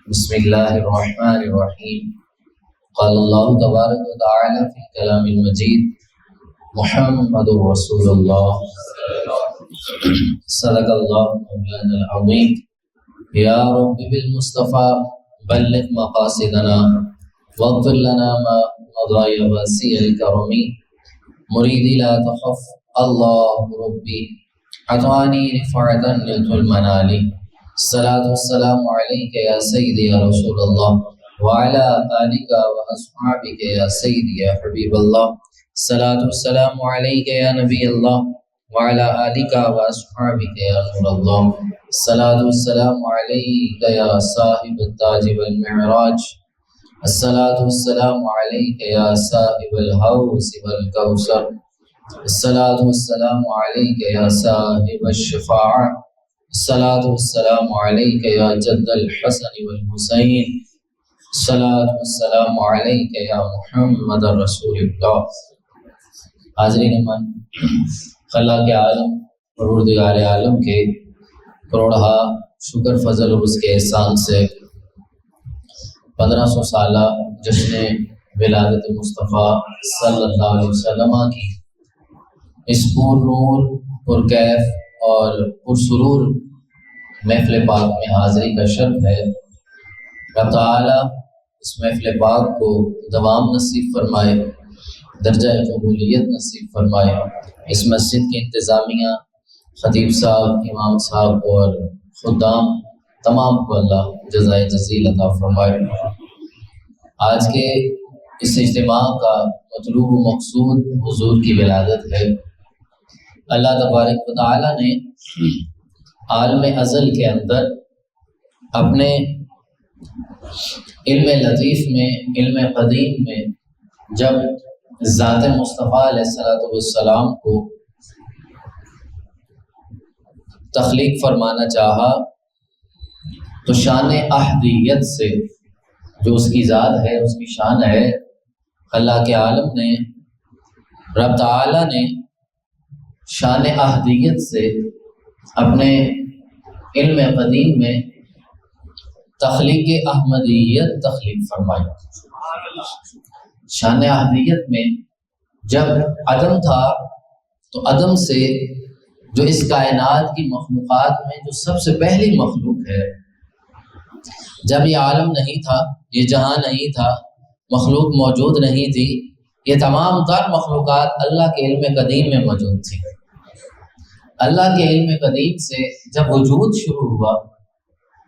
بسم اللہ الرحمن الرحیم قال اللہ تبارک و تعالی فی الکلام المجید محمد رسول اللہ صدق اللہ مولانا العظیم یا رب بالمصطفیٰ بلغ مقاصدنا واغفر لنا ما مضى يا واسع الكرم مریدی لا تخف اللہ ربی عطانی رفعتا نلت المنال الصلاة والسلام علیک یا سیدی یا رسول اللہ وعلا آلک و اصحابک یا سیدی یا حبیب اللہ الصلاة والسلام علیک یا نبی اللہ وعلا آلک و اصحابک یا نور اللہ الصلاة والسلام علیک یا صاحب التاج والمعراج الصلاة والسلام علیک یا صاحب الحوض والکوثر الصلاة والسلام علیک یا صاحب الشفاعہ الصلاة والسلام علیک یا جد الحسن والحسین الصلاة والسلام علیک یا محمد رسول اللہ۔ حاضرین من، خلاق عالم پروردگار عالم کے کروڑہا شکر فضل اور اس کے احسان سے 1500 سالہ جشن ولادت مصطفیٰ صلی اللہ علیہ وسلم کی اس پر نور پر کیف اور پرسرور محفل پاک میں حاضری کا شرف ہے۔ رب تعالی اس محفل پاک کو دوام نصیب فرمائے، درجہ قبولیت نصیب فرمائے۔ اس مسجد کی انتظامیہ، خطیب صاحب، امام صاحب اور خدام تمام کو اللہ جزائے جزیل عطا فرمائے۔ آج کے اس اجتماع کا مطلوب و مقصود حضور کی ولادت ہے۔ اللہ تبارک و تعالی نے عالم ازل کے اندر اپنے علم لطیف میں، علم قدیم میں جب ذات مصطفیٰ علیہ السلام کو تخلیق فرمانا چاہا تو شان احدیت سے، جو اس کی ذات ہے، اس کی شان ہے، اللہ کے عالم نے، رب تعالی نے شان احدیت سے اپنے علم قدیم میں تخلیق احمدیت تخلیق فرمائی۔ شان احدیت میں جب عدم تھا تو عدم سے جو اس کائنات کی مخلوقات میں جو سب سے پہلی مخلوق ہے، جب یہ عالم نہیں تھا، یہ جہاں نہیں تھا، مخلوق موجود نہیں تھی، یہ تمام تر مخلوقات اللہ کے علم قدیم میں موجود تھی۔ اللہ کے علم قدیم سے جب وجود شروع ہوا،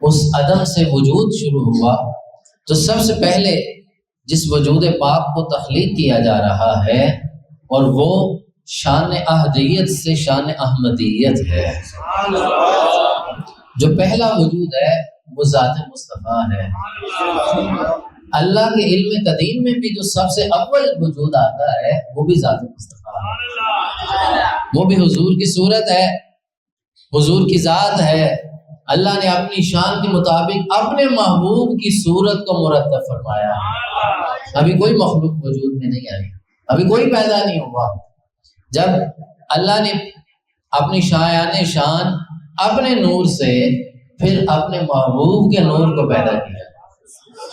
اس عدم سے وجود شروع ہوا، تو سب سے پہلے جس وجود پاک کو تخلیق کیا جا رہا ہے اور وہ شان احدیت سے شان احمدیت ہے۔ جو پہلا وجود ہے وہ ذات مصطفیٰ ہے۔ اللہ کے علم قدیم میں بھی جو سب سے اول وجود آتا ہے وہ بھی ذات مصطفیٰ ہے، وہ بھی حضور کی صورت ہے، حضور کی ذات ہے۔ اللہ نے اپنی شان کے مطابق اپنے محبوب کی صورت کو مرتب فرمایا۔ ابھی کوئی مخلوق وجود میں نہیں آئی، ابھی کوئی پیدا نہیں ہوا۔ جب اللہ نے اپنی شان اپنے نور سے پھر اپنے محبوب کے نور کو پیدا کیا۔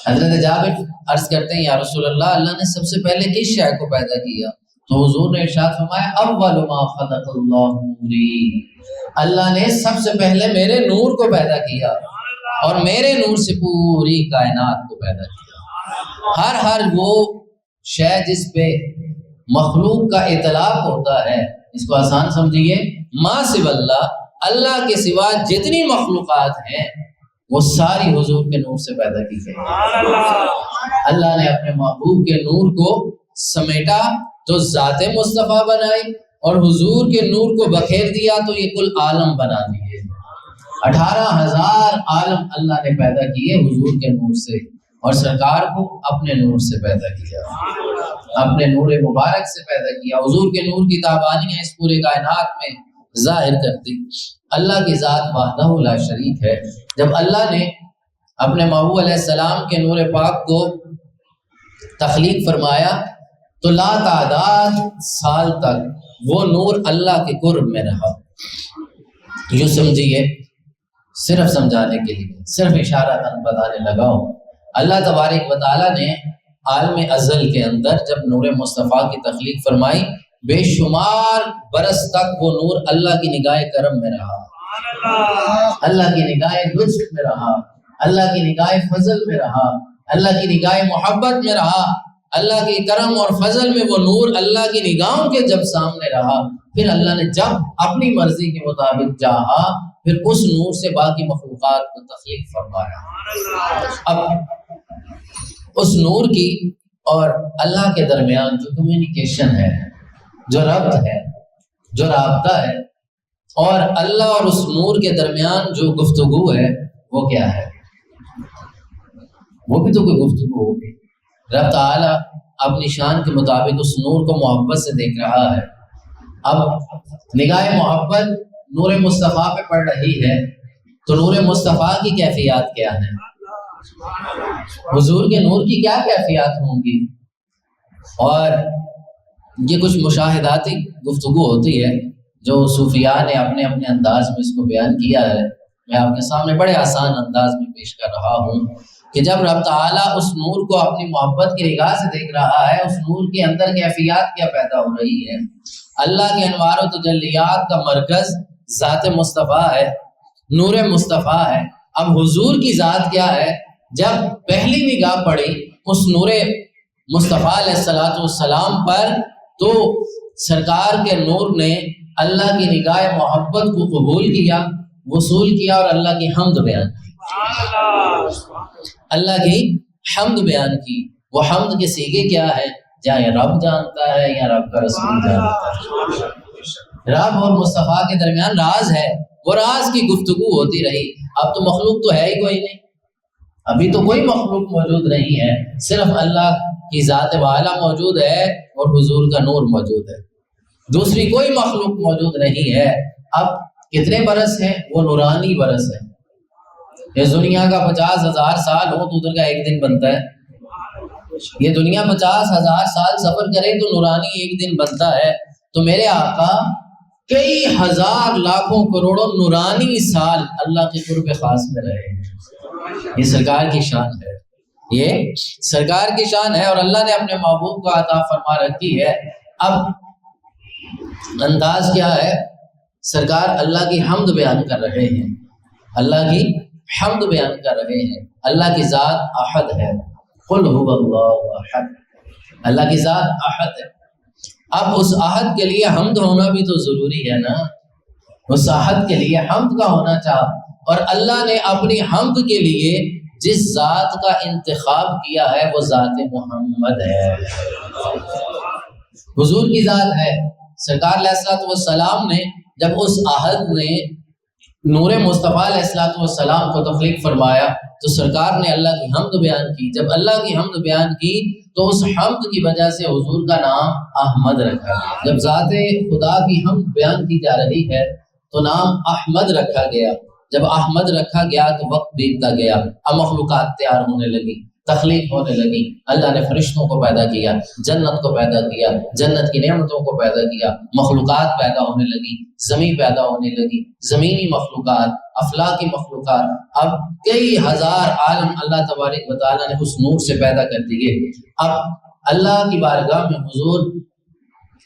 حضرت جابر عرض کرتے ہیں، یا رسول اللہ، اللہ نے سب سے پہلے کس شے کو پیدا کیا؟ تو حضور نے ارشاد فرمایا، اول ما خلق اللہ نوری، اللہ نے سب سے پہلے میرے نور کو پیدا کیا اور میرے نور سے پوری کائنات کو پیدا کیا۔ ہر وہ شے جس پہ مخلوق کا اطلاق ہوتا ہے، اس کو آسان سمجھیے، ما سوا اللہ، اللہ کے سوا جتنی مخلوقات ہیں وہ ساری حضور کے نور سے پیدا کی گئی۔ اللہ نے اپنے محبوب کے نور کو سمیٹا تو ذات مصطفیٰ بنائی، اور حضور کے نور کو بکھیر دیا تو یہ کل عالم بنا دیے۔ 18,000 عالم اللہ نے پیدا کیے حضور کے نور سے، اور سرکار کو اپنے نور سے پیدا کیا، اپنے نور مبارک سے پیدا کیا۔ حضور کے نور کی تابانیاں اس پورے کائنات میں ظاہر کرتی۔ اللہ کی ذات وحدہ لا شریک ہے۔ جب اللہ نے اپنے محبوب علیہ السلام کے نور پاک کو تخلیق فرمایا تو لا تعداد سال تک وہ نور اللہ کے قرب میں رہا۔ یوں سمجھیے صرف سمجھانے کے لیے، صرف اشارہ بتانے لگا ہوں۔ اللہ تبارک و تعالیٰ نے عالم ازل کے اندر جب نور مصطفیٰ کی تخلیق فرمائی، بے شمار برس تک وہ نور اللہ کی نگاہ کرم میں رہا، اللہ کی نگاہ لطف میں رہا، اللہ کی نگاہ فضل میں رہا، اللہ کی نگاہ محبت میں رہا۔ اللہ کے کرم اور فضل میں وہ نور اللہ کی نگاہوں کے جب سامنے رہا، پھر اللہ نے جب اپنی مرضی کے مطابق چاہا، پھر اس نور سے باقی مخلوقات کو تخلیق فرمایا۔ اب اس نور کی اور اللہ کے درمیان جو کمیونیکیشن ہے، جو ربط ہے، جو رابطہ ہے، اور اللہ اور اس نور کے درمیان جو گفتگو ہے، وہ کیا ہے؟ وہ بھی تو کوئی گفتگو ہوگی۔ رب تعالیٰ اپنی شان کے مطابق اس نور کو محبت سے دیکھ رہا ہے۔ اب نگاہ محبت نور مصطفیٰ پہ پڑ رہی ہے، تو نور مصطفیٰ کی کیفیات کیا ہیں؟ حضور کے نور کی کیا کیفیات ہوں گی؟ اور یہ کچھ مشاہداتی گفتگو ہوتی ہے جو صوفیاء نے اپنے اپنے انداز میں اس کو بیان کیا ہے۔ میں آپ کے سامنے بڑے آسان انداز میں پیش کر رہا ہوں کہ جب رب تعالیٰ اس نور کو اپنی محبت کی نگاہ سے دیکھ رہا ہے، اس نور کے اندر کیفیات کیا پیدا ہو رہی ہے؟ اللہ کے انوار و تجلیات کا مرکز ذات مصطفیٰ ہے، نور مصطفیٰ ہے۔ اب حضور کی ذات کیا ہے؟ جب پہلی نگاہ پڑی اس نور مصطفیٰ علیہ السلام پر، تو سرکار کے نور نے اللہ کی نگاہ محبت کو قبول کیا، وصول کیا اور اللہ کی حمد بیان کی، اللہ کی حمد بیان کی۔ وہ حمد کے سیغے کیا ہے؟ یا رب جانتا ہے یا رب کا رسول جانتا ہے۔ رب اور مصطفیٰ کے درمیان راز ہے، وہ راز کی گفتگو ہوتی رہی۔ اب تو مخلوق تو ہے ہی کوئی نہیں، ابھی تو کوئی مخلوق موجود نہیں ہے، صرف اللہ کی ذات والا موجود ہے اور حضور کا نور موجود ہے، دوسری کوئی مخلوق موجود نہیں ہے۔ اب کتنے برس ہیں؟ وہ نورانی برس ہے۔ اس دنیا کا 50,000 سال ہو تو ادھر کا ایک دن بنتا ہے۔ یہ دنیا 50,000 سال سفر کرے تو نورانی ایک دن بنتا ہے۔ تو میرے آقا کئی ہزار لاکھوں کروڑوں نورانی سال اللہ کے قرب خاص میں رہے۔ یہ سرکار کی شان ہے، یہ سرکار کی شان ہے، اور اللہ نے اپنے محبوب کو عطا فرما رکھی ہے۔ اب انداز کیا ہے؟ سرکار اللہ کی حمد بیان کر رہے ہیں، اللہ کی حمد بیان کر رہے ہیں۔ اللہ کی ذات احد ہے، قل هو اللہ احد، اللہ کی ذات احد ہے۔ اب اس احد کے لیے حمد ہونا بھی تو ضروری ہے نا، اس احد کے لیے حمد کا ہونا چاہا، اور اللہ نے اپنی حمد کے لیے جس ذات کا انتخاب کیا ہے وہ ذات محمد ہے، حضور کی ذات ہے۔ سرکار علیہ السلام نے جب اس احد نے نور مصطفیٰ علیہ السلام کو تخلیق فرمایا تو سرکار نے اللہ کی حمد بیان کی۔ جب اللہ کی حمد بیان کی تو اس حمد کی وجہ سے حضور کا نام احمد رکھا گیا۔ جب ذات خدا کی حمد بیان کی جا رہی ہے تو نام احمد رکھا گیا۔ جب احمد رکھا گیا تو وقت بیتتا گیا، اب مخلوقات تیار ہونے لگی، تخلیق ہونے لگی۔ اللہ نے فرشتوں کو پیدا کیا، جنت کو پیدا کیا، جنت کی نعمتوں کو پیدا کیا، مخلوقات پیدا ہونے لگی، زمین پیدا ہونے لگی، زمینی مخلوقات، افلاکی مخلوقات۔ اب کئی ہزار عالم اللہ تبارک و تعالیٰ نے اس نور سے پیدا کر دیے۔ اب اللہ کی بارگاہ میں حضور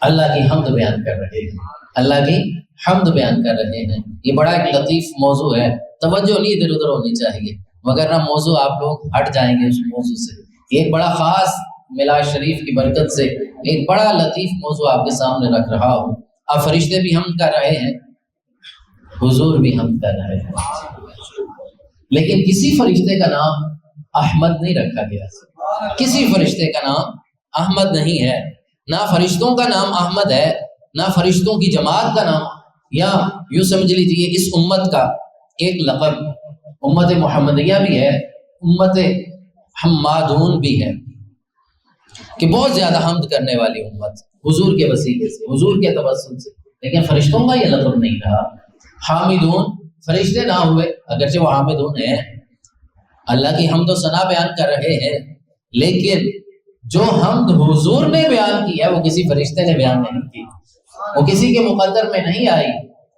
اللہ کی حمد بیان کر رہے ہیں، اللہ کی حمد بیان کر رہے ہیں۔ یہ بڑا ایک لطیف موضوع ہے، توجہ نہیں ادھر ادھر ہونی چاہیے، مگر نہ موضوع آپ لوگ ہٹ جائیں گے اس موضوع سے۔ ایک بڑا خاص میلاد شریف کی برکت سے ایک بڑا لطیف موضوع آپ کے سامنے رکھ رہا ہوں۔ اب فرشتے بھی حمد کر رہے ہیں، حضور بھی حمد کر رہے ہیں، لیکن کسی فرشتے کا نام احمد نہیں رکھا گیا، کسی فرشتے کا نام احمد نہیں ہے، نہ فرشتوں کا نام احمد ہے، نہ فرشتوں کی جماعت کا نام، یا یوں سمجھ لیجیے اس امت کا ایک لقب امت محمدیہ بھی ہے، امت حمادون بھی ہے، کہ بہت زیادہ حمد کرنے والی امت حضور کے وسیلے سے، حضور کے توسل سے۔ لیکن فرشتوں کا یہ لقب نہیں رہا۔ حامدون فرشتے نہ ہوئے، اگرچہ وہ حامدون ہیں، اللہ کی حمد و ثنا بیان کر رہے ہیں، لیکن جو حمد حضور نے بیان کی ہے وہ کسی فرشتے نے بیان نہیں کی، وہ کسی کے مقدر میں نہیں آئی۔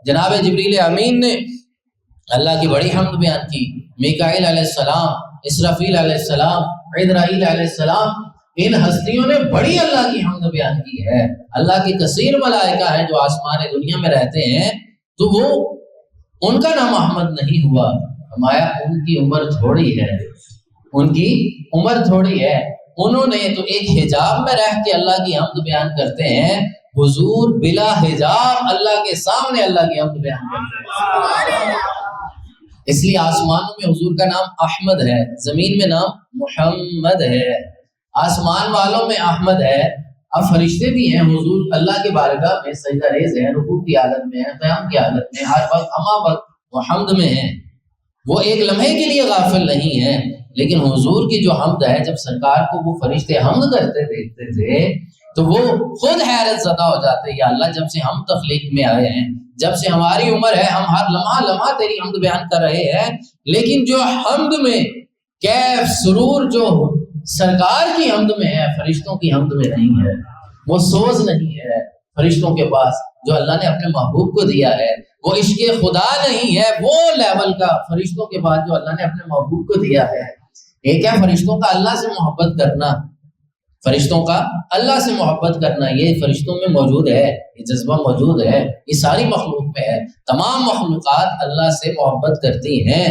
جناب جبریل امین نے اللہ کی بڑی حمد بیان کی. میکائیل علیہ السلام، اسرافیل علیہ السلام، عزرائیل علیہ السلام، ان ہستیوں نے بڑی اللہ کی حمد بیان کی ہے. اللہ کی کثیر ملائکہ ہیں جو آسمان دنیا میں رہتے ہیں، تو وہ ان کا نام احمد نہیں ہوا. فرمایا ان کی عمر تھوڑی ہے، ان کی عمر تھوڑی ہے. انہوں نے تو ایک حجاب میں رہ کے اللہ کی حمد بیان کرتے ہیں، حضور بلا حجاب اللہ کے سامنے اللہ کی حمد بیان کرتے ہیں. اس لیے آسمانوں میں حضور کا نام احمد ہے، زمین میں نام محمد ہے. آسمان والوں میں احمد ہے. اب فرشتے بھی ہیں حضور اللہ کے بارگاہ میں سجدہ ریز ہیں، رکوع کی حالت میں ہیں، قیام کی حالت میں، ہر وقت ہمہ وقت وہ حمد میں ہیں. وہ ایک لمحے کے لیے غافل نہیں ہیں. لیکن حضور کی جو حمد ہے، جب سرکار کو وہ فرشتے حمد کرتے دیکھتے تھے تو وہ خود حیرت زدہ ہو جاتے. یا اللہ، جب سے ہم تخلیق میں آئے ہیں، جب سے ہماری عمر ہے، ہم ہر لمحہ لمحہ تیری حمد بیان کر رہے ہیں، لیکن جو حمد میں کیف سرور جو سرکار کی حمد میں ہے، فرشتوں کی حمد میں نہیں ہے. وہ سوز نہیں ہے فرشتوں کے پاس جو اللہ نے اپنے محبوب کو دیا ہے. وہ عشق خدا نہیں ہے وہ لیول کا فرشتوں کے بعد جو اللہ نے اپنے محبوب کو دیا ہے. ایک ہے فرشتوں کا اللہ سے محبت کرنا، فرشتوں کا اللہ سے محبت کرنا، یہ فرشتوں میں موجود ہے، یہ جذبہ موجود ہے، یہ ساری مخلوق میں ہے. تمام مخلوقات اللہ سے محبت کرتی ہیں،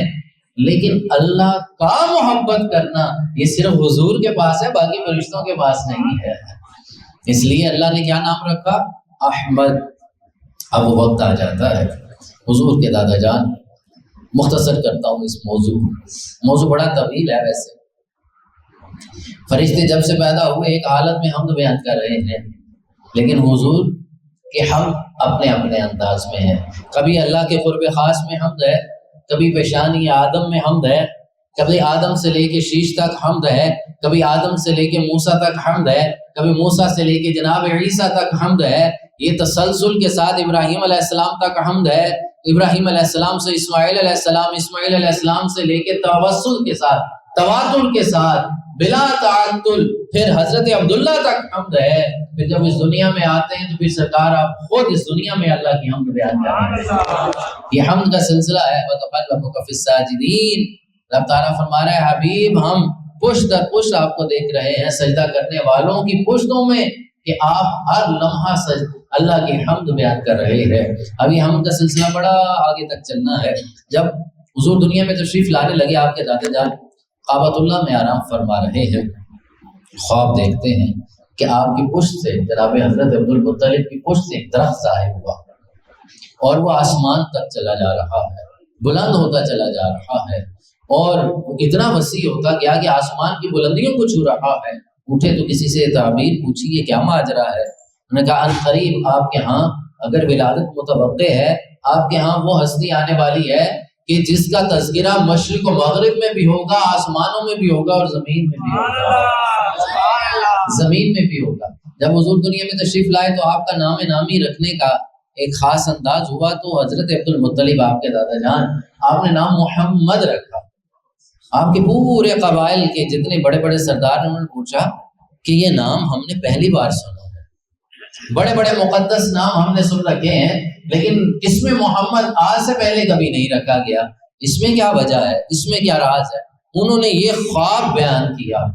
لیکن اللہ کا محبت کرنا یہ صرف حضور کے پاس ہے، باقی فرشتوں کے پاس نہیں ہے. اس لیے اللہ نے کیا نام رکھا؟ احمد. اب وہ وقت آ جاتا ہے حضور کے دادا جان. مختصر کرتا ہوں اس موضوع بڑا طویل ہے. ویسے فرشتے جب سے پیدا ہوئے ایک حالت میں حمد بیان کر رہے ہیں، لیکن حضور کے حمد اپنے اپنے انداز میں ہے. کبھی اللہ کے قرب خاص میں حمد ہے، کبھی پیشانی آدم میں حمد ہے، کبھی آدم سے لے کے شیش تک حمد ہے، کبھی آدم سے لے کے موسیٰ تک حمد ہے، کبھی موسیٰ سے لے کے جناب عیسیٰ تک حمد ہے. یہ تسلسل کے ساتھ ابراہیم علیہ السلام تک حمد ہے، ابراہیم علیہ السلام سے اسماعیل علیہ السلام، اسماعیل علیہ السلام سے لے کے توسل کے ساتھ، تواتر کے ساتھ، بلا تعطل پھر حضرت عبداللہ تک حمد ہے. پھر جب اس دنیا میں آتے ہیں تو پھر سرکار آپ خود اس دنیا میں اللہ کی حمد بیان کر رہے ہیں. یہ حمد کا سلسلہ ہے. وَتَقَلَّبُكَ فِي السَّاجِدِينَ. رب تعالیٰ فرما رہا ہے حبیب ہم پشت در پشت آپ کو دیکھ رہے ہیں سجدہ کرنے والوں کی پشتوں میں، کہ آپ ہر لمحہ اللہ کی حمد بیان کر رہے ہیں. ابھی حمد کا سلسلہ بڑا آگے تک چلنا ہے. جب حضور دنیا میں تشریف لانے لگے، آپ کے دادا جان کعبۃ اللہ میں آرام فرما رہے ہیں، خواب دیکھتے ہیں کہ آپ کی پشت سے جناب حضرت عبد المطلب کی پشت سے ایک درخت ظاہر ہوا اور وہ آسمان تک چلا جا رہا ہے، بلند ہوتا چلا جا رہا ہے اور اتنا وسیع ہوتا گیا کہ آسمان کی بلندیوں کو چھو رہا ہے. اٹھے تو کسی سے تعبیر پوچھی یہ کیا ماجرا ہے؟ انہوں نے کہا عنقریب آپ کے ہاں اگر ولادت متوقع ہے، آپ کے ہاں وہ ہستی آنے والی ہے کہ جس کا تذکرہ مشرق و مغرب میں بھی ہوگا، آسمانوں میں بھی ہوگا اور زمین میں بھی ہوگا. زمین میں بھی ہوگا. جب حضور دنیا میں تشریف لائے تو آپ کا نام نامی رکھنے کا ایک خاص انداز ہوا، تو حضرت عبد المطلب آپ کے دادا جان آپ نے نام محمد رکھا. آپ کے پورے قبائل کے جتنے بڑے بڑے سردار نے انہوں نے پوچھا کہ یہ نام ہم نے پہلی بار سنا ہے، بڑے بڑے مقدس نام ہم نے سن رکھے ہیں، لیکن اس میں محمد آج سے پہلے کبھی نہیں رکھا گیا. اس میں کیا وجہ ہے؟ اس میں کیا راز ہے؟ انہوں نے یہ خواب بیان کیا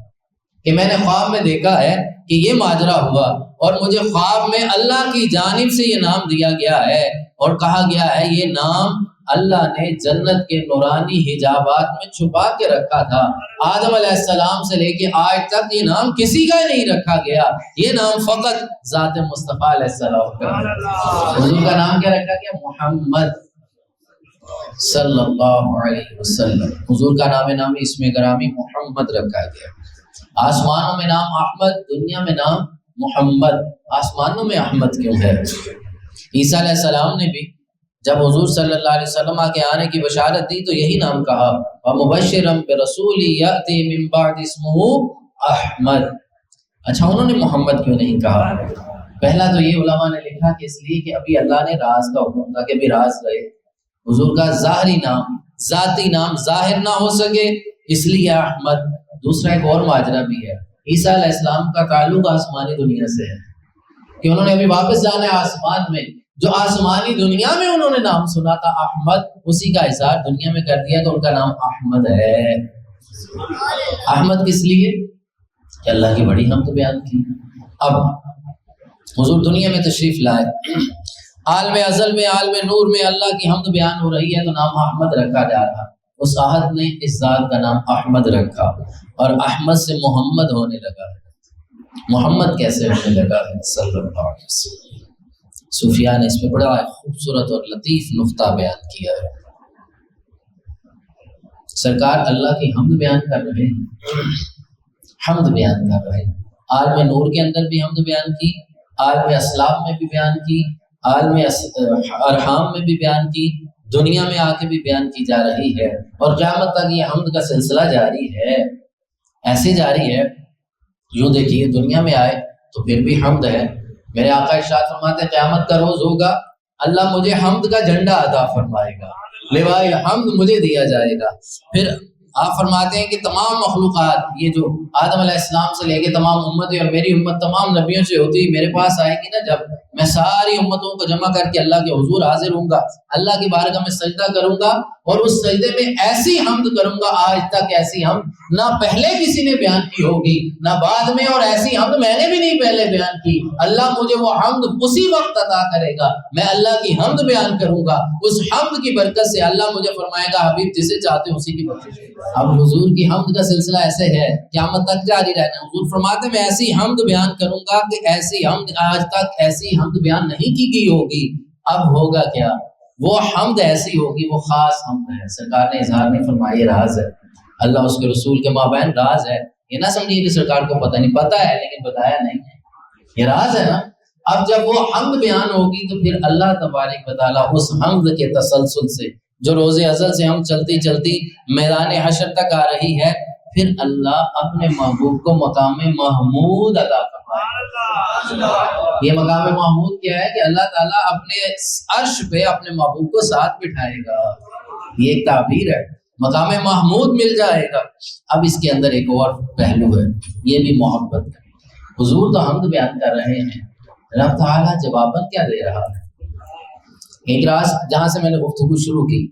کہ میں نے خواب میں دیکھا ہے کہ یہ ماجرا ہوا اور مجھے خواب میں اللہ کی جانب سے یہ نام دیا گیا ہے اور کہا گیا ہے یہ نام اللہ نے جنت کے نورانی حجابات میں چھپا کے رکھا تھا. آدم علیہ السلام سے لے کے آج تک یہ نام کسی کا نہیں رکھا گیا، یہ نام فقط ذات مصطفیٰ علیہ السلام کا. حضور کا نام کیا رکھا گیا؟ محمد صلی اللہ علیہ وسلم. حضور کا نام اسم گرامی محمد رکھا گیا. آسمانوں میں نام احمد، دنیا میں نام محمد. آسمانوں میں احمد کیوں ہے؟ عیسیٰ علیہ السلام نے بھی جب حضور صلی اللہ علیہ وسلم کے آنے کی بشارت دی تو یہی نام کہا، وَمُبَشِّرًا بِرَسُولٍ يَأْتِي مِن بَعْدِهِ اسْمُهُ احمد. اچھا انہوں نے محمد کیوں نہیں کہا؟ پہلا تو یہ علماء نے لکھا کہ اس لیے کہ ابھی اللہ نے راز کا حکم تھا کہ ابھی راز رہے، حضور کا ظاہری نام ذاتی نام ظاہر نہ ہو سکے، اس لیے احمد. دوسرا ایک اور ماجرا بھی ہے، عیسیٰ علیہ السلام کا تعلق آسمانی دنیا سے ہے کہ انہوں نے ابھی واپس جانا ہے آسمان میں. جو آسمانی دنیا میں انہوں نے نام سنا تھا احمد، اسی کا اظہار دنیا میں کر دیا کہ ان کا نام احمد ہے۔ احمد کس لیے؟ کہ اللہ کی بڑی حمد بیان کی۔ اب حضور دنیا میں تشریف لائے، عالم ازل میں عالم نور میں اللہ کی حمد بیان ہو رہی ہے تو نام احمد رکھا جا رہا۔ اس احد نے اس ذات کا نام احمد رکھا اور احمد سے محمد ہونے لگا ہے۔ محمد کیسے ہونے لگا ہے؟ صلی اللہ علیہ وسلم۔ صوفیاء نے اس میں بڑا خوبصورت اور لطیف نقطہ بیان کیا ہے۔ سرکار اللہ کی حمد بیان کر رہے ہیں، حمد بیان کر رہے ہیں۔ عالم نور کے اندر بھی حمد بیان کی، عالم اسلام میں بھی بیان کی، عالم ارحام میں بھی بیان کی، دنیا میں آ کے بھی بیان کی جا رہی ہے، اور قیامت تک یہ حمد کا سلسلہ جاری ہے، ایسے جاری ہے۔ یوں دیکھیے دنیا میں آئے تو پھر بھی حمد ہے۔ میرے آقا ارشاد فرماتے ہیں قیامت کا روز ہوگا، اللہ مجھے حمد کا جھنڈا عطا فرمائے گا، لوائے حمد مجھے دیا جائے گا۔ پھر آپ فرماتے ہیں کہ تمام مخلوقات، یہ جو آدم علیہ السلام سے لے کے تمام امتیں اور میری امت تمام نبیوں سے ہوتی میرے پاس آئے گی نا، جب میں ساری امتوں کو جمع کر کے اللہ کے حضور حاضر ہوں گا، اللہ کی بارگاہ میں سجدہ کروں گا اور اس سجدے میں ایسی حمد کروں گا آج تک ایسی حمد نہ پہلے کسی نے بیان کی ہوگی نہ بعد میں، اور ایسی حمد میں نے بھی نہیں پہلے بیان کی۔ اللہ مجھے وہ حمد اسی وقت عطا کرے گا، میں اللہ کی حمد بیان کروں گا، اس حمد کی برکت سے اللہ مجھے فرمائے گا حبیب جسے چاہتے اسی کی بخشش۔ اب حضور کی حمد کا سلسلہ ایسے ہے قیامت تک جاری رہنا۔ حضور فرماتے ہیں میں ایسی حمد بیان کروں گا کہ ایسی حمد آج تک ایسی حمد بیان نہیں کی گئی ہوگی۔ اب ہوگا کیا؟ وہ حمد ایسی ہوگی، وہ خاص حمد ہے۔ سرکار نے اظہار نہیں فرمایا، یہ راز ہے، اللہ اس کے رسول کے مابین راز ہے۔ یہ نہ سمجھیے کہ سرکار کو پتہ نہیں، پتہ ہے لیکن بتایا نہیں ہے، یہ راز ہے نا۔ اب جب وہ حمد بیان ہوگی تو پھر اللہ تبارک و تعالیٰ اس حمد کے تسلسل سے جو روز ازل سے ہم چلتی چلتی میدان حشر تک آ رہی ہے، پھر اللہ اپنے محبوب کو مقام محمود عطا فرمائے۔ یہ مقام محمود کیا ہے کہ اللہ تعالیٰ اپنے عرش پہ اپنے محبوب کو ساتھ بٹھائے گا، یہ ایک تعبیر ہے، مقام محمود مل جائے گا۔ اب اس کے اندر ایک اور پہلو ہے، یہ بھی محبت ہے۔ حضور تو حمد بیان کر رہے ہیں، رب تعالیٰ جواباً کیا دے رہا ہے؟ ایک راز جہاں سے میں نے گفتگو شروع کی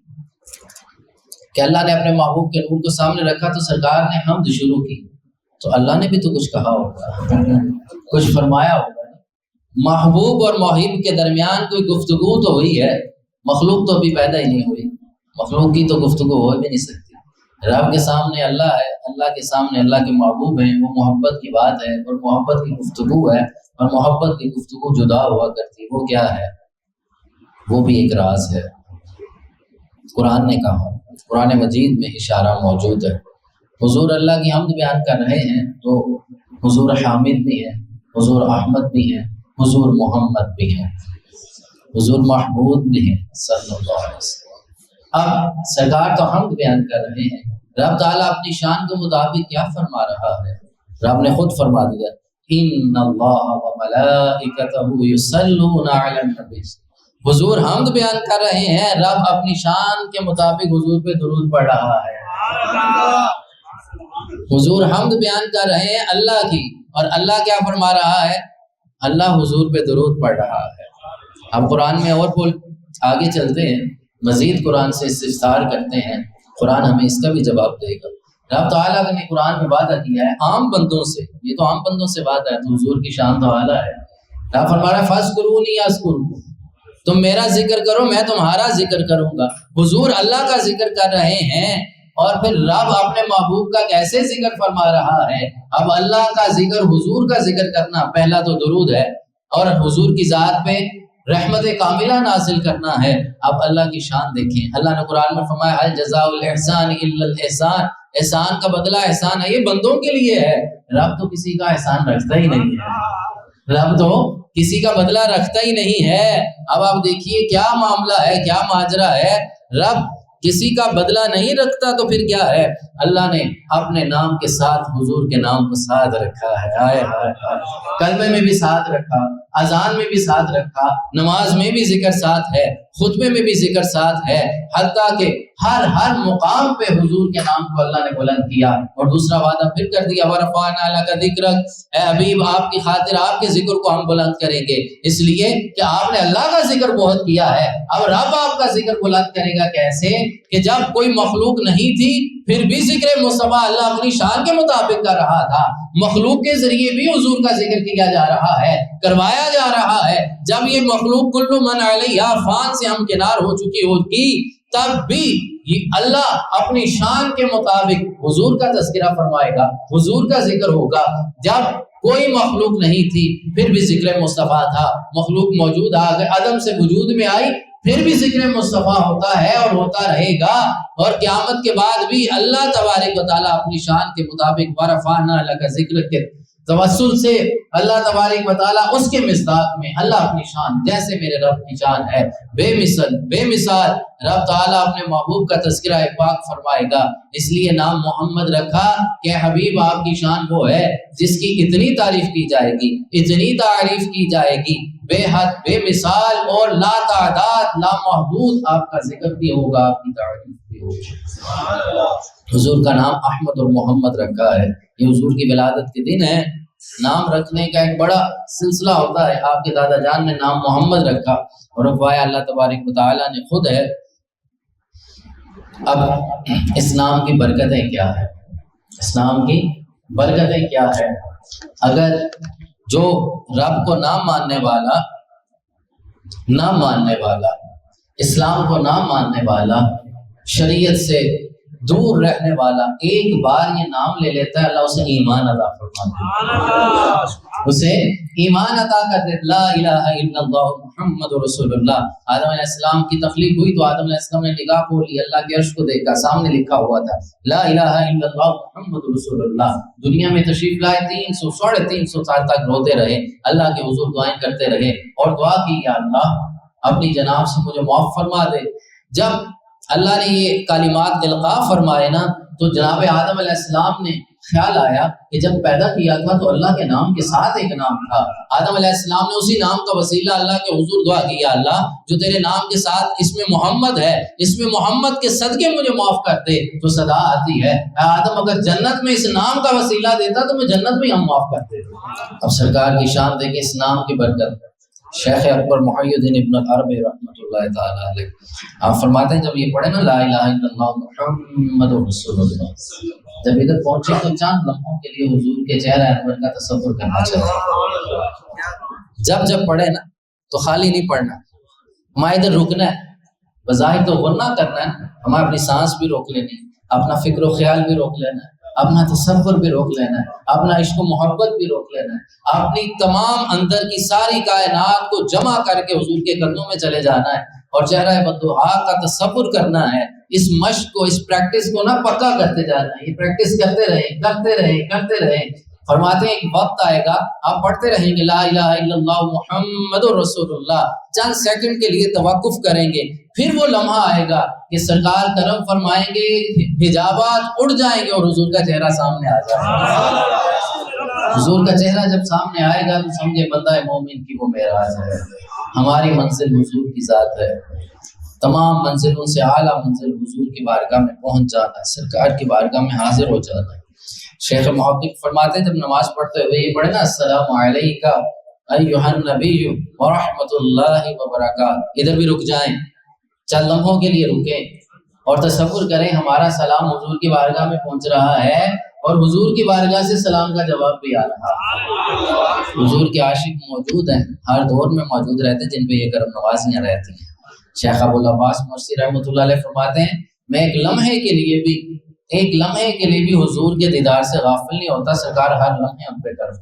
کہ اللہ نے اپنے محبوب کے نور کو سامنے رکھا تو سرکار نے حمد شروع کی، تو اللہ نے بھی تو کچھ کہا ہوگا، کچھ فرمایا ہوگا۔ محبوب اور محب کے درمیان کوئی گفتگو تو ہوئی ہے، مخلوق تو ابھی پیدا ہی نہیں ہوئی، مخلوق کی تو گفتگو ہو بھی نہیں سکتی۔ رب کے سامنے اللہ ہے، اللہ کے سامنے اللہ کے محبوب ہیں، وہ محبت کی بات ہے اور محبت کی گفتگو ہے، اور محبت کی گفتگو جدا ہوا کرتی ہے، وہ کیا ہے؟ وہ بھی ایک راز ہے۔ قرآن نے کہا، قرآن مجید میں اشارہ موجود ہے۔ حضور اللہ کی حمد بیان کر رہے ہیں تو حضور حامد بھی ہیں، حضور احمد بھی ہیں، حضور محمد بھی ہیں، حضور محمود بھی ہیں صلی اللہ علیہ وسلم۔ اب سرکار تو حمد بیان کر رہے ہیں، رب تعالیٰ اپنی شان کے مطابق کیا فرما رہا ہے؟ رب نے خود فرما دیا ان اللہ وملائکتہ یصلون علی النبی۔ حضور حمد بیان کر رہے ہیں، رب اپنی شان کے مطابق حضور پہ درود پڑھ رہا ہے۔ حضور حمد بیان کر رہے ہیں اللہ کی، اور اللہ کیا فرما رہا ہے؟ اللہ حضور پہ درود پڑھ رہا ہے۔ اب قرآن میں اور آگے چلتے ہیں، مزید قرآن سے استفسار کرتے ہیں، قرآن ہمیں اس کا بھی جواب دے گا۔ رب تعالیٰ نے قرآن میں وعدہ کیا ہے عام بندوں سے، یہ تو عام بندوں سے وعدہ ہے، تو حضور کی شان تو اعلیٰ ہے۔ رب فرما رہا ہے فاذکرونی اذکرکم، تم میرا ذکر کرو میں تمہارا ذکر کروں گا۔ حضور اللہ کا ذکر کر رہے ہیں، اور پھر رب اپنے محبوب کا کیسے ذکر فرما رہا ہے؟ اب اللہ کا ذکر، حضور کا ذکر کرنا، پہلا تو درود ہے، اور حضور کی ذات پہ رحمت کاملہ نازل کرنا ہے۔ اب اللہ کی شان دیکھیں، اللہ نے قرآن میں فرمایا هل جزاء الاحسان الا الاحسان، احسان کا بدلہ احسان ہے، یہ بندوں کے لیے ہے۔ رب تو کسی کا احسان رکھتا ہی نہیں ہے، رب تو کسی کا بدلہ رکھتا ہی نہیں ہے۔ اب آپ دیکھیے کیا معاملہ ہے، کیا ماجرا ہے، رب کسی کا بدلہ نہیں رکھتا تو پھر کیا ہے؟ اللہ نے اپنے نام کے ساتھ حضور کے نام کو ساتھ رکھا ہے، ہائے ہائے ہائے، کلمے میں بھی ساتھ رکھا، اذان میں بھی ساتھ رکھا، نماز میں بھی ذکر ساتھ ہے، خطبے میں بھی ذکر ساتھ ہے، حتیٰ کہ ہر مقام پہ حضور کے نام کو اللہ نے بلند کیا، اور دوسرا وعدہ پھر کر دیا وَرَفَعْنَا لَكَ ذِكْرَكَ، اے حبیب آپ کی خاطر آپ کے ذکر کو ہم بلند کریں گے، اس لیے کہ آپ نے اللہ کا ذکر بہت کیا ہے۔ اب رب آپ کا ذکر بلند کرے گا کیسے کہ جب کوئی مخلوق نہیں تھی پھر بھی ذکر مصطفیٰ اللہ اپنی شان کے مطابق کر رہا تھا، مخلوق کے ذریعے بھی حضور کا ذکر کیا جا رہا ہے، کروایا جا رہا ہے۔ جب یہ مخلوق کل من علیہا فان سے ہمکنار ہو چکی ہوگی، تب بھی اللہ اپنی شان کے مطابق حضور کا تذکرہ فرمائے گا، حضور کا ذکر ہوگا۔ جب کوئی مخلوق نہیں تھی پھر بھی ذکر مصطفیٰ تھا، مخلوق موجود آ گئے، عدم سے وجود میں آئی، پھر بھی ذکر مصطفیٰ ہوتا ہے اور ہوتا رہے گا، اور قیامت کے بعد بھی اللہ تبارک و تعالیٰ اپنی شان کے مطابق وَرَفَعْنَا لَكَ ذِكْرَكَ کے توسل سے اللہ تبارک و تعالیٰ اس کے مصداق میں اللہ اپنی شان، جیسے میرے رب کی شان ہے بے مثال رب تعالیٰ اپنے محبوب کا تذکرہ پاک فرمائے گا، اس لیے نام محمد رکھا کہ حبیب آپ کی شان وہ ہے جس کی اتنی تعریف کی جائے گی، اتنی تعریف کی جائے گی، بے حد بے مثال اور لا تعداد لا محدود آپ کا ذکر بھی ہوگا، آپ کی تعریف بھی ہوگی۔ حضور کا نام احمد اور محمد رکھا ہے، یہ حضور کی ولادت کے دن ہے، نام رکھنے کا ایک بڑا سلسلہ ہوتا ہے۔ آپ کے دادا جان نے نام محمد رکھا اور رکھوایا اللہ تبارک و تعالیٰ نے خود ہے۔ اب اس نام کی برکتیں کیا ہے؟ اسلام کی برکتیں کیا ہے؟ اگر جو رب کو نہ ماننے والا اسلام کو نہ ماننے والا، شریعت سے دور رہنے والا ایک بار یہ نام لے لیتا ہے، اللہ اسے ایمان عطا فرماتا ہے، اسے ایمان عطا کر دیتا۔ لا الہ الا اللہ محمد رسول اللہ۔ آدم علیہ السلام کی تخلیق ہوئی تو آدم علیہ السلام نے نگاہ کھولی، اللہ کے عرش کو دیکھا، سامنے لکھا ہوا تھا لا الہ الا اللہ محمد رسول اللہ۔ دنیا میں تشریف لائے 300 سال تک روتے رہے، اللہ کے حضور دعائیں کرتے رہے اور دعا کی یا اللہ اپنی جناب سے مجھے معاف فرما دے۔ جب اللہ نے یہ کلمات القاء فرمائے نا تو جناب آدم علیہ السلام نے خیال آیا کہ جب پیدا کیا تھا تو اللہ کے نام کے ساتھ ایک نام تھا۔ آدم علیہ السلام نے اسی نام کا وسیلہ اللہ کے حضور دعا کی، یا اللہ جو تیرے نام کے ساتھ اس میں محمد ہے، اس میں محمد کے صدقے مجھے معاف کر دے، تو صدا آتی ہے اے آدم اگر جنت میں اس نام کا وسیلہ دیتا تو میں جنت میں ہم معاف کرتے۔ اب سرکار کی شان دیکھیں، اس نام کی برکت۔ شیخ اکبر محی الدین ابن العربی رحمۃ اللہ تعالی علیہ آپ فرماتے ہیں جب یہ پڑھے نا لا الہ الا اللہ محمد رسول اللہ، جب ادھر پہنچے تو چند لمحوں کے لیے حضور کے چہرہ انور کا تصور کرنا چاہیے۔ جب پڑھے نا تو خالی نہیں پڑھنا، ہمیں ادھر رکنا ہے، بظاہر تو غنہ کرنا ہے، ہمیں اپنی سانس بھی روک لینی، اپنا فکر و خیال بھی روک لینا ہے، اپنا تصور بھی روک لینا ہے، اپنا عشق و محبت بھی روک لینا ہے، اپنی تمام اندر کی ساری کائنات کو جمع کر کے حضور کے قدموں میں چلے جانا ہے اور چہرہ بدوحا کا تصور کرنا ہے۔ اس مشق کو، اس پریکٹس کو نہ پکا کرتے جانا ہے، یہ پریکٹس کرتے رہیں۔ فرماتے ہیں ایک وقت آئے گا آپ پڑھتے رہیں گے لا الہ الا اللہ محمد رسول اللہ، چند سیکنڈ کے لیے توقف کریں گے، پھر وہ لمحہ آئے گا کہ سرکار کرم فرمائیں گے، حجابات اڑ جائیں گے اور حضور کا چہرہ سامنے آ جائے گا۔ حضور کا چہرہ جب سامنے آئے گا تو سمجھے بندہ مومن کی وہ معراج ہے، ہماری منزل حضور کی ذات ہے، تمام منزلوں سے اعلیٰ منزل حضور کی بارگاہ میں پہنچ جانا ہے، سرکار کی بارگاہ میں حاضر ہو جانا ہے۔ شیخ محقق فرماتے ہیں جب نماز پڑھتے ہوئے یہ پڑھے نا السلام علیکہ ایھا النبی ورحمۃ اللہ وبرکاتہ، ادھر بھی رک جائیں، چند لمحوں کے لیے رکیں اور تصور کریں ہمارا سلام حضور کی بارگاہ میں پہنچ رہا ہے اور حضور کی بارگاہ سے سلام کا جواب بھی آ رہا ہے۔ حضور کے عاشق موجود ہیں، ہر دور میں موجود رہتے ہیں جن پہ یہ کرم نوازیاں رہتی ہیں۔ شیخ ابو العباس مرسی رحمۃ اللہ علیہ فرماتے ہیں میں ایک لمحے کے لیے بھی حضور کے دیدار سے غافل نہیں ہوتا، سرکار ہر لمحے ہم پہ کرم،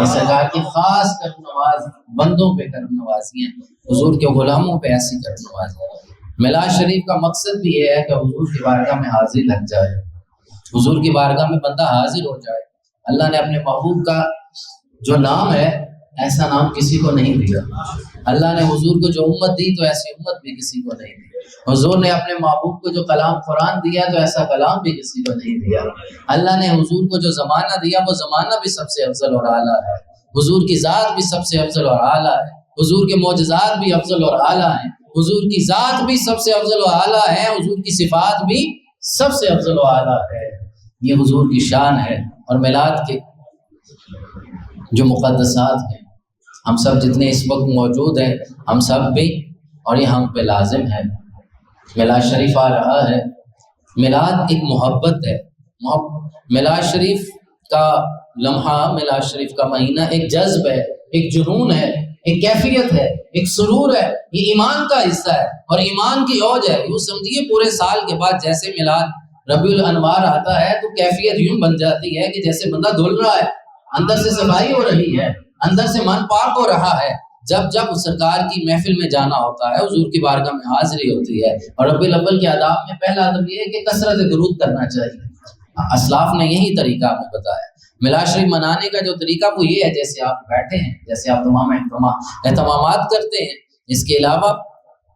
یہ سرکار کی خاص کرم نواز بندوں پہ کرم نوازی ہیں، حضور کے غلاموں پہ ایسی کرم نوازی ہیں۔ میلاد شریف کا مقصد بھی یہ ہے کہ حضور کی بارگاہ میں حاضری لگ جائے، حضور کی بارگاہ میں بندہ حاضر ہو جائے۔ اللہ نے اپنے محبوب کا جو نام ہے ایسا نام کسی کو نہیں دیا، اللہ نے حضور کو جو امت دی تو ایسی امت بھی کسی کو نہیں دی، حضور نے اپنے محبوب کو جو کلام قرآن دیا تو ایسا کلام بھی کسی کو نہیں دیا، اللہ نے حضور کو جو زمانہ دیا وہ زمانہ بھی سب سے افضل اور اعلیٰ ہے، حضور کی ذات بھی سب سے افضل اور اعلیٰ ہے، حضور کے معجزات بھی افضل اور اعلیٰ ہیں، حضور کی ذات بھی سب سے افضل و اعلیٰ ہے، حضور کی صفات بھی سب سے افضل و اعلیٰ ہے، یہ حضور کی شان ہے۔ اور میلاد کے جو مقدسات ہیں، ہم سب جتنے اس وقت موجود ہیں، ہم سب بھی، اور یہ ہم پہ لازم ہے۔ میلاد شریف آ رہا ہے، میلاد ایک محبت ہے، میلاد شریف کا لمحہ، میلاد شریف کا مہینہ ایک جذب ہے، ایک جنون ہے، ایک کیفیت ہے، ایک سرور ہے، یہ ایمان کا حصہ ہے اور ایمان کی اوج ہے۔ یوں سمجھیے پورے سال کے بعد جیسے میلاد ربیع الانوار آتا ہے تو کیفیت یوں بن جاتی ہے کہ جیسے بندہ دھل رہا ہے، اندر سے صفائی ہو رہی ہے، اندر سے من پاک ہو رہا ہے۔ جب سرکار کی محفل میں جانا ہوتا ہے، حضور کی بارگاہ میں حاضری ہوتی ہے، اور ربیع الاول کے آداب میں پہلا ادب یہ ہے کہ کثرت درود کرنا چاہیے۔ اسلاف نے یہی طریقہ ہمیں بتایا۔ میلاد شریف منانے کا جو طریقہ وہ یہ ہے، جیسے آپ بیٹھے ہیں، جیسے آپ تمام اہتمامات کرتے ہیں، اس کے علاوہ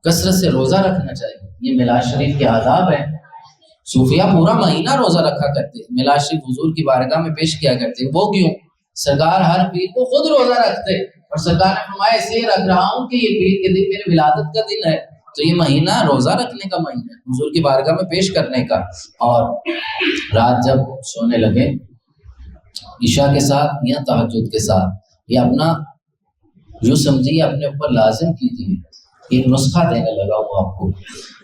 کثرت سے روزہ رکھنا چاہیے، یہ میلاد شریف کے آداب ہیں۔ صوفیہ پورا مہینہ روزہ رکھا کرتے ہیں، میلاد شریف حضور کی بارگاہ میں پیش کیا کرتے ہیں۔ وہ کیوں؟ سرکار ہر پیر کو خود روزہ رکھتے، اور سرکار نے فرمایا اس لیے رکھ رہا ہوں کہ یہ پیر کے دن میرے ولادت کا دن ہے، تو یہ مہینہ روزہ رکھنے کا مہینہ ہے، حضور کی بارگاہ میں پیش کرنے کا۔ اور رات جب سونے لگے عشاء کے ساتھ یا تہجد کے ساتھ، یہ اپنا جو سمجھیے اپنے اوپر لازم کیجیے۔ ایک نسخہ دینے لگا ہوں آپ کو،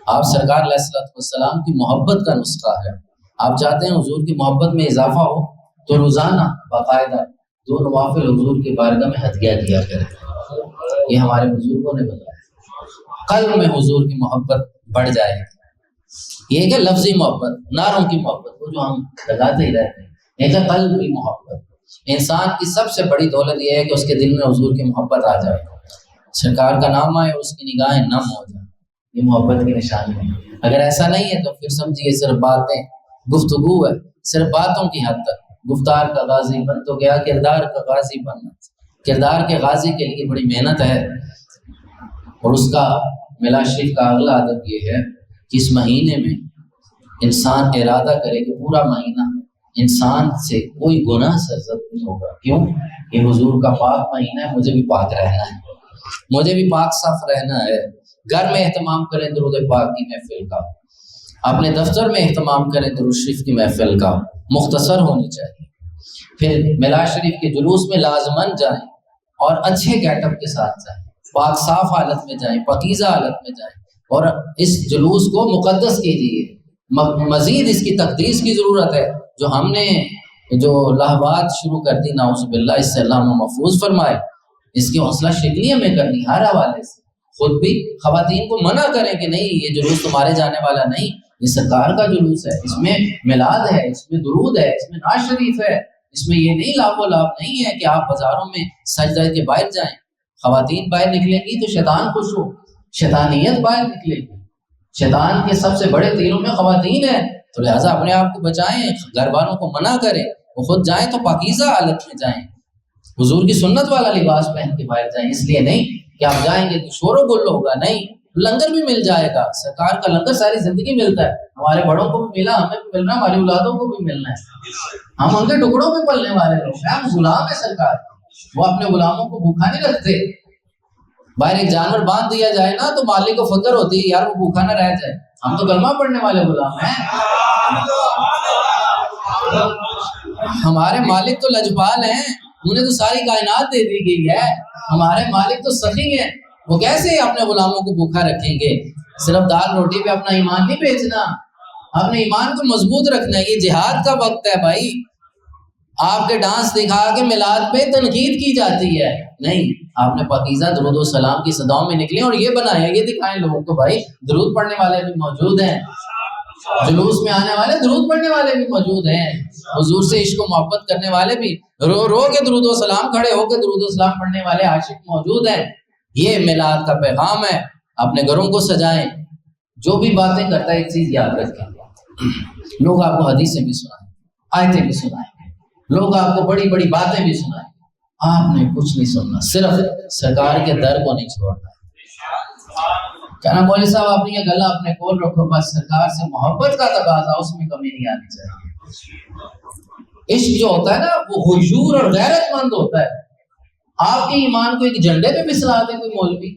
آپ سرکار علیہ السلام کی محبت کا نسخہ ہے۔ آپ چاہتے ہیں حضور کی محبت میں اضافہ ہو تو روزانہ باقاعدہ 2 نوافل حضور کی بارگاہ میں ہدیہ کیا کریں، یہ ہمارے بزرگوں نے بتایا۔ قلب میں حضور کی محبت بڑھ جائے گی۔ یہ کہ لفظی محبت، نعروں کی محبت، وہ جو ہم لگاتے ہی رہتے ہیں، ایک ہے قلب کی محبت۔ انسان کی سب سے بڑی دولت یہ ہے کہ اس کے دل میں حضور کی محبت آ جائے، سرکار کا نام آئے اور اس کی نگاہیں نم ہو جائیں، یہ محبت کی نشانی ہے۔ اگر ایسا نہیں ہے تو پھر سمجھیے صرف باتیں، گفتگو ہے، صرف باتوں کی حد تک۔ گفتار کا غازی بن تو گیا، کردار کا غازی بننا، کردار کے غازی کے لیے بڑی محنت ہے۔ اور اس کا میلاد شریف کا اگلا ادب یہ ہے کہ اس مہینے میں انسان ارادہ کرے کہ پورا مہینہ انسان سے کوئی گناہ سرزد نہیں ہوگا۔ کیوں؟ یہ حضور کا پاک مہینہ ہے، مجھے بھی پاک رہنا ہے، مجھے بھی پاک صاف رہنا ہے۔ گھر میں اہتمام کریں درود پاک کی محفل کا، اپنے دفتر میں اہتمام کریں درود شریف کی محفل کا، مختصر ہونی چاہیے۔ پھر میلاد شریف کے جلوس میں لازماً جائیں اور اچھے گیٹ اپ کے ساتھ جائیں، پاک صاف حالت میں جائیں، پاکیزہ حالت میں جائیں، اور اس جلوس کو مقدس کیجیے۔ مزید اس کی تقدیس کی ضرورت ہے۔ جو ہم نے جو لہوات شروع کر دی، نعوذ باللہ، اس سے اللہ ہمیں محفوظ فرمائے، اس کی حوصلہ شکنی ہمیں کرنی ہر حوالے سے۔ خود بھی خواتین کو منع کریں کہ نہیں، یہ جلوس تمہارے جانے والا نہیں، یہ سرکار کا جلوس ہے، اس میں میلاد ہے، اس میں درود ہے، اس میں نعت شریف ہے، اس میں یہ نہیں لاب و لاب نہیں ہے کہ آپ بازاروں میں سجدہ کے باہر جائیں۔ خواتین باہر نکلیں گی تو شیطان خوش ہو، شیطانیت باہر نکلے گی۔ شیطان کے سب سے بڑے تیروں میں خواتین ہیں، تو لہٰذا اپنے آپ کو بچائیں، گھر والوں کو منع کریں، وہ خود جائیں تو پاکیزہ حالت میں جائیں، حضور کی سنت والا لباس پہن کے باہر جائیں۔ اس لیے نہیں کہ آپ جائیں گے تو شور و گل ہوگا، نہیں، لنگر بھی مل جائے گا، سرکار کا لنگر ساری زندگی ملتا ہے، ہمارے بڑوں کو بھی ملا، ہمیں بھی ملنا، ہماری اولادوں کو بھی ملنا ہے۔ ہم ان کے ٹکڑوں میں پلنے والے لوگ ہیں، ہم غلام ہیں سرکار، وہ اپنے غلاموں کو بھوکا نہیں رکھتے۔ باہر ایک جانور باندھ دیا جائے نا تو مالک کو فکر ہوتی ہے یار وہ بھوکا نہ رہ جائے، ہم تو کلمہ پڑھنے والے غلام ہیں۔ ہمارے مالک تو لجپال ہیں، انہیں تو ساری کائنات دے دی گئی ہے، ہمارے مالک تو سخی ہیں، وہ کیسے اپنے غلاموں کو بھوکا رکھیں گے؟ صرف دال روٹی پہ اپنا ایمان نہیں بیچنا، اپنے ایمان کو مضبوط رکھنا ہے۔ یہ جہاد کا وقت ہے بھائی، آپ کے ڈانس دکھا کے میلاد پہ تنقید کی جاتی ہے، نہیں، آپ نے پاکیزہ درود و سلام کی صداؤں میں نکلیں اور یہ بنایا، یہ دکھائیں لوگوں کو بھائی درود پڑھنے والے بھی موجود ہیں، جلوس میں آنے والے درود پڑھنے والے بھی موجود ہیں، حضور سے عشق و محبت کرنے والے بھی، رو کے درود و سلام، کھڑے ہو کے درود و سلام پڑھنے والے عاشق موجود ہیں۔ یہ میلاد کا پیغام ہے۔ اپنے گھروں کو سجائیں، جو بھی باتیں کرتا ہے ایک چیز یاد رکھیں، لوگ آپ کو حدیثیں بھی سنائیں، آیتیں بھی سنائیں، لوگ آپ کو بڑی بڑی باتیں بھی سنائیں، آپ نے کچھ نہیں سننا، صرف سرکار کے در کو نہیں چھوڑنا۔ کہنا مولوی صاحب آپ نے یہ گلا اپنے کول رکھو، بس سرکار سے محبت کا تقاضا، اس میں کمی نہیں آنی چاہیے۔ عشق جو ہوتا ہے نا وہ حضور اور غیرت مند ہوتا ہے۔ آپ کے ایمان کو ایک جھنڈے پہ مسلا دے کوئی مولوی،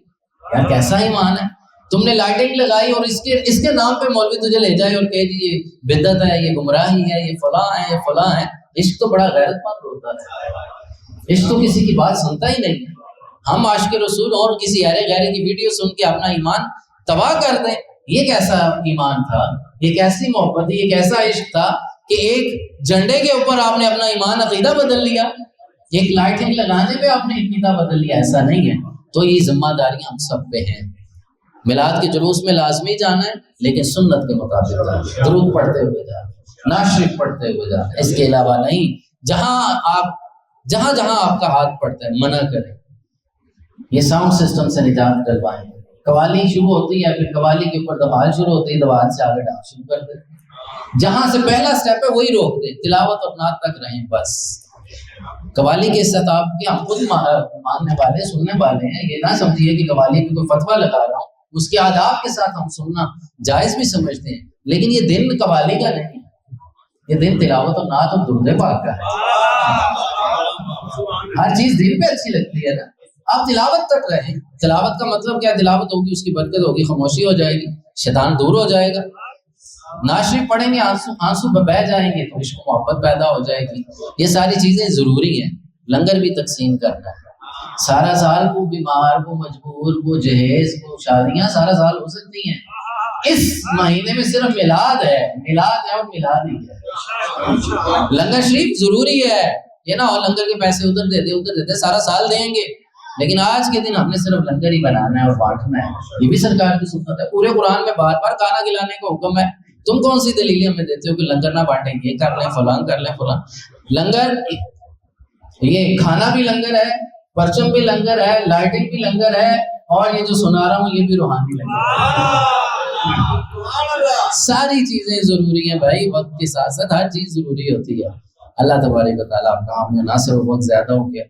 یار کیسا ایمان ہے؟ تم نے لائٹنگ لگائی اور اس کے نام پہ مولوی تجھے لے جائے اور کہے جی یہ بدعت ہے، یہ گمراہی ہے، یہ فلاں ہے، یہ فلاں ہے۔ عشق تو بڑا غیرت مند ہوتا ہے، عشق تو کسی کی بات سنتا ہی نہیں۔ ہم عاشق رسول اور کسی ارے غیرے کی ویڈیو سن کے اپنا ایمان تباہ کر دیں، یہ کیسا ایمان تھا، یہ کیسی محبت، یہ کیسا عشق تھا کہ ایک جھنڈے کے اوپر آپ نے اپنا ایمان عقیدہ بدل لیا، ایک لائٹنگ لگانے پہ آپ نے عقیدہ بدل لیا، ایسا نہیں ہے۔ تو یہ ذمہ داریاں ہم سب پہ ہیں۔ میلاد کے جلوس میں لازمی جانا ہے، لیکن سنت کے مطابق جانا ہے، درود پڑھتے ہوئے جانا، نعت شریف پڑھتے ہوئے جانا، اس کے علاوہ نہیں۔ جہاں آپ کا ہاتھ پڑتا ہے منع کریں۔ یہ ساؤنڈ سسٹم سے نجات ڈلوائیں۔ قوالی شروع ہوتی ہے، پھر قوالی کے اوپر دوال شروع ہوتی ہے، دوال سے آگے ڈانس شروع کر دیتے، جہاں سے پہلا سٹیپ ہے وہی روک دیں، تلاوت اور نعت تک رہیں بس۔ قوالی کے استحباب کے ہم خود ماننے والے سننے والے ہیں، یہ نہ سمجھیے کہ قوالی پہ کوئی فتویٰ لگا رہا ہوں، اس کے آداب کے ساتھ ہم سننا جائز بھی سمجھتے ہیں، لیکن یہ دن قوالی کا نہیں ہے، یہ دن تلاوت اور نعت اور درود پاک کا ہے۔ ہر چیز دل پہ اچھی لگتی ہے نا، آپ تلاوت تک رہیں۔ تلاوت کا مطلب کیا؟ تلاوت ہوگی، اس کی برکت ہوگی، خاموشی ہو جائے گی، شیطان دور ہو جائے گا۔ نعت شریف پڑھیں گے، آنسو بہ جائیں گے تو عشق محبت پیدا ہو جائے گی۔ یہ ساری چیزیں ضروری ہیں۔ لنگر بھی تقسیم کرنا ہے، سارا سال وہ بیمار، وہ مجبور، وہ جہیز، وہ شادیاں سارا سال ہو سکتی ہیں، اس مہینے میں صرف میلاد ہے اور میلاد ہی ہے۔ لنگر شریف ضروری ہے، یہ نہ ہو لنگر کے پیسے ادھر دیتے سارا سال دیں گے، لیکن آج کے دن ہم نے صرف لنگر ہی بنانا ہے اور بانٹنا ہے۔ یہ بھی سرکار کی سنت ہے، پورے قرآن میں بار بار کھانا کھلانے کا حکم ہے۔ تم کون سی دلیل ہمیں دیتے ہو کہ لنگر نہ بانٹیں، یہ کر لیں فلاں کر لیں فلاں؟ لنگر، یہ کھانا بھی لنگر ہے، پرچم بھی لنگر ہے، لائٹنگ بھی لنگر ہے، اور یہ جو سنا رہا ہوں یہ بھی روحانی لنگر ہے۔ ساری چیزیں ضروری ہیں بھائی، وقت کے ساتھ ساتھ ہر چیز ضروری ہوتی ہے۔ اللہ تبارک و تعالیٰ آپ کا ہم ناصر و بہت زیادہ ہو گیا۔